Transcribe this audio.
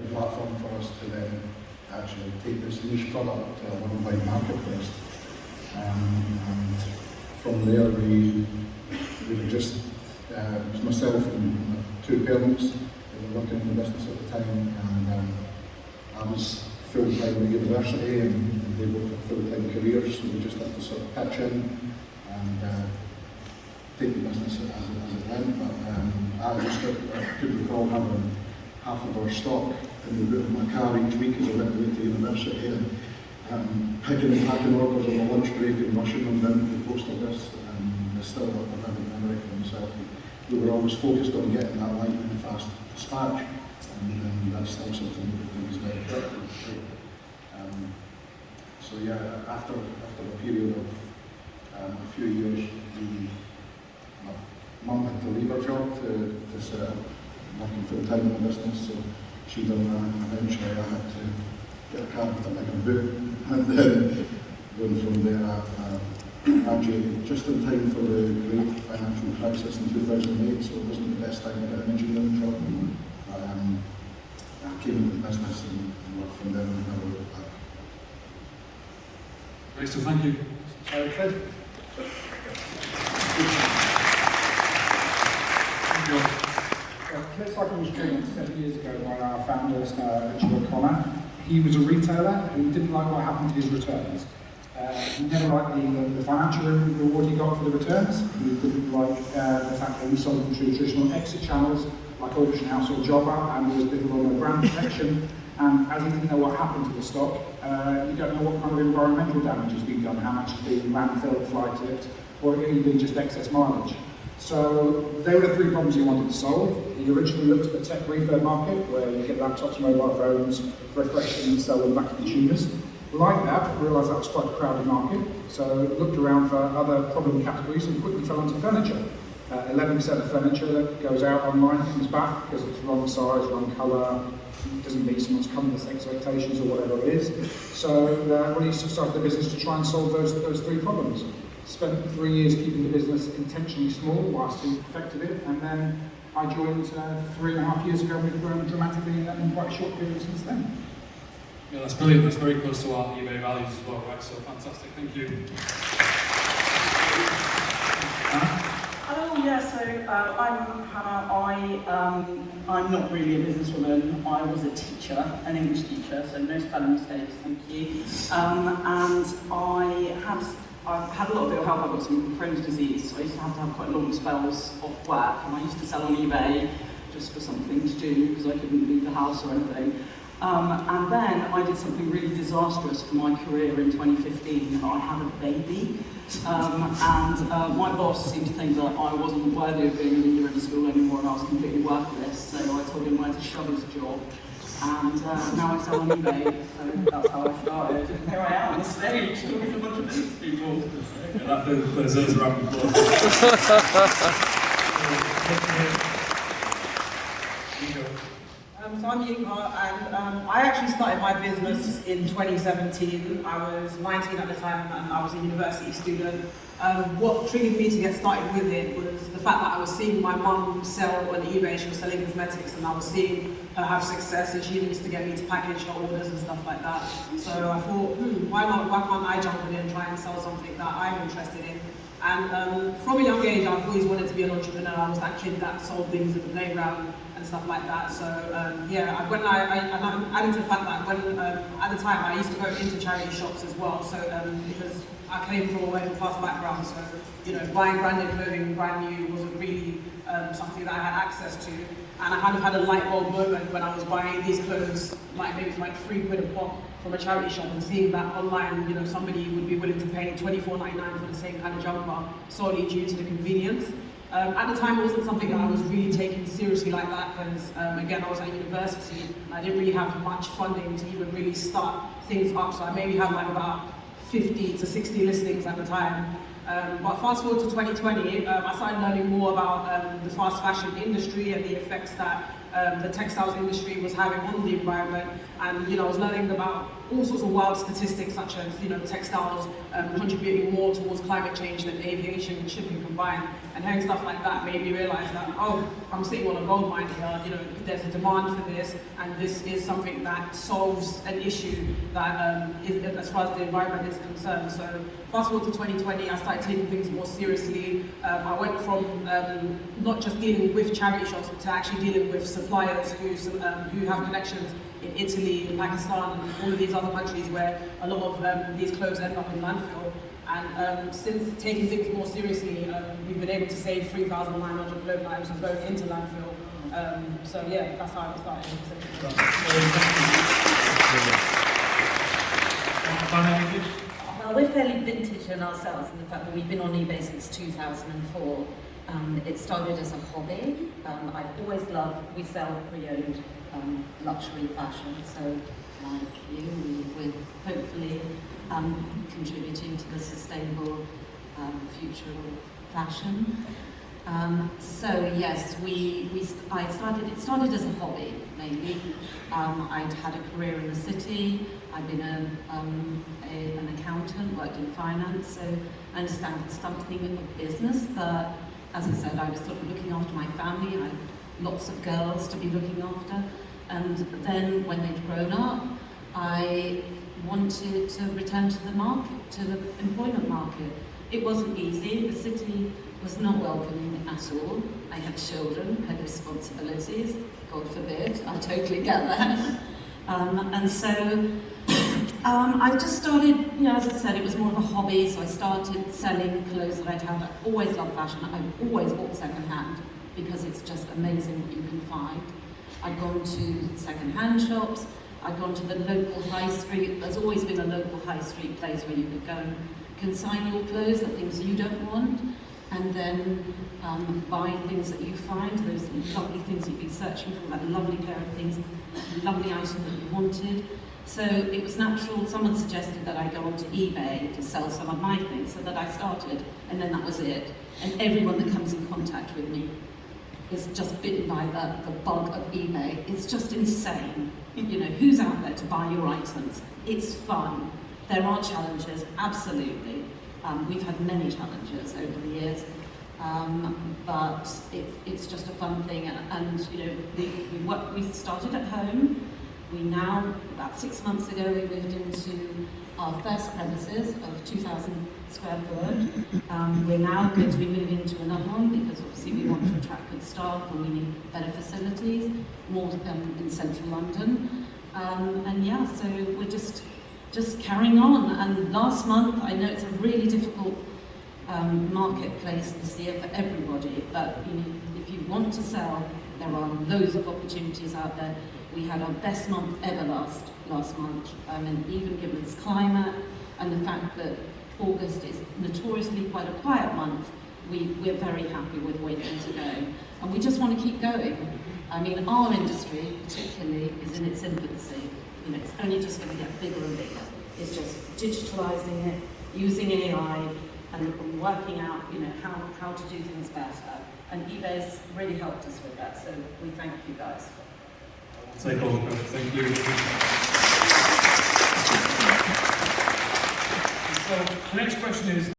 platform for us to then actually take this niche product to a worldwide marketplace. And from there we were just, it was myself and my two parents who were working in the business at the time, and I was full-time at university and they both had full-time careers, so we just had to sort of pitch in and take the business as it went. But I could recall having half of our stock in the boot of my car each week as I went away to university, and picking and packing orders on my lunch break and rushing them down to the post office. It's still a vivid memory for myself. We were always focused on getting that lightning fast dispatch, and that's still something that we think is very critical. So yeah, after a period of a few years, my mum had to leave her job to set up working full-time in the business, so she done that, and eventually I had to get a car with a bigger boot, and then going from there, I graduated just in time for the great financial crisis in 2008, so it wasn't the best time to get an engineering job. But I came into the business and worked from there and never looked back. Great, so thank you. Okay. Cycle was joined 7 years ago by our founder, Richard O'Connor. He was a retailer who didn't like what happened to his returns. He never liked the financial reward he got for the returns. He didn't like the fact that we sold them through traditional exit channels like Auction House or Jobber, and there was little or no brand protection. And as he didn't know what happened to the stock, you don't know what kind of environmental damage has been done, how much has been landfill, fly tipped, or even just excess mileage. So they were the three problems he wanted to solve. He originally looked at the tech refurb market, where you get laptops, mobile phones, refresh them and sell them back to consumers. Like that, realised that was quite a crowded market, so looked around for other problem categories and quickly fell into furniture. 11% of furniture that goes out online comes back because it's wrong size, wrong colour, doesn't meet someone's comfort expectations or whatever it is. So when he started the business to try and solve those three problems. Spent 3 years keeping the business intentionally small whilst he perfected it, and then I joined 3.5 years ago, and we've grown dramatically in quite a short period since then. Yeah, that's brilliant. That's very close to our eBay values as well, right? So fantastic. Thank you. Hello, yeah, so I'm Hannah. I'm not really a businesswoman. I was a teacher, an English teacher, so no spelling mistakes, thank you. And I've had a lot of ill health. I've got some Crohn's disease, so I used to have quite long spells off work, and I used to sell on eBay just for something to do because I couldn't leave the house or anything. And then I did something really disastrous for my career in 2015. I had a baby, and my boss seemed to think that I wasn't worthy of being a leader in the school anymore, and I was completely worthless. So I told him where to shove his job, and now I sell on eBay. So that's how I started. And here I am on the stage talking to a bunch of business people. Yeah, that deserves a round of applause. So I'm Yinka, and I actually started my business in 2017. I was 19 at the time, and I was a university student. What triggered me to get started with it was the fact that I was seeing my mum sell on eBay. She was selling cosmetics, and I was seeing her have success, and she used to get me to package her orders and stuff like that. So I thought, why can't I jump in and try and sell something that I'm interested in? And from a young age, I've always wanted to be an entrepreneur. I was that kid that sold things at the playground and stuff like that. So yeah, when I added to the fact that when at the time I used to go into charity shops as well. So because I came from a working class background, so you know, buying branded clothing brand new wasn't really something that I had access to. And I kind of had a light bulb moment when I was buying these clothes, like maybe for like £3 a pop from a charity shop, and seeing that online, you know, somebody would be willing to pay $24.99 for the same kind of jumper solely due to the convenience. At the time, it wasn't something that I was really taking seriously like that, because again, I was at university and I didn't really have much funding to even really start things up. So I maybe had like about 50 to 60 listings at the time. But fast forward to 2020, I started learning more about the fast fashion industry and the effects that the textiles industry was having on the environment. And I was learning about all sorts of wild statistics, such as textiles contributing more towards climate change than aviation and shipping combined. And hearing stuff like that made me realise that, oh, I'm sitting on a gold mine here. There's a demand for this, and this is something that solves an issue that is, as far as the environment is concerned. So fast forward to 2020, I started taking things more seriously. I went from not just dealing with charity shops to actually dealing with suppliers who have connections in Italy, in Pakistan, and all of these other countries where a lot of these clothes end up in landfill. And since taking things more seriously, we've been able to save 3,900 clothing items and going into landfill. So yeah, that's how I started. Well, we're fairly vintage in ourselves in the fact that we've been on eBay since 2004. It started as a hobby. I've always loved, we sell pre-owned luxury fashion, so like you, we're hopefully contributing to the sustainable future of fashion. So yes, it started as a hobby mainly. I'd had a career in the city. I'd been an accountant, worked in finance, so I understand something of business, but as I said, I was sort of looking after my family. I had lots of girls to be looking after, and then when they'd grown up, I wanted to return to the market, to the employment market. It wasn't easy. The city was not welcoming at all. I had children, had responsibilities, God forbid, I totally get that. And so I just started, as I said, it was more of a hobby, so I started selling clothes that I'd had. I always loved fashion. I've always bought second-hand because it's just amazing what you can find. I'd gone to second-hand shops, I'd gone to the local high street. There's always been a local high street place where you could go and consign your clothes, the things you don't want, and then buy things that you find, those lovely things you've been searching for, that lovely pair of things, lovely item that you wanted. So it was natural. Someone suggested that I go onto eBay to sell some of my things, so that I started, and then that was it. And everyone that comes in contact with me is just bitten by the bug of eBay. It's just insane. Who's out there to buy your items? It's fun. There are challenges, absolutely. We've had many challenges over the years, but it's just a fun thing. And we started at home. We now, about 6 months ago, we moved into our first premises of 2,000 square foot. We're now going to be moving to another one because obviously we want to attract good staff and we need better facilities, more in central London. And yeah, so we're just carrying on. And last month, I know it's a really difficult marketplace this year for everybody, but if you want to sell, there are loads of opportunities out there. We had our best month ever last month, and even given this climate and the fact that August is notoriously quite a quiet month, we're very happy with the way things are going. And we just want to keep going. I mean, our industry particularly is in its infancy. It's only just going to get bigger and bigger. It's just digitalising it, using AI, and working out, how to do things better. And eBay's really helped us with that, so we thank you guys. Take all the credit. Thank you. So the next question is,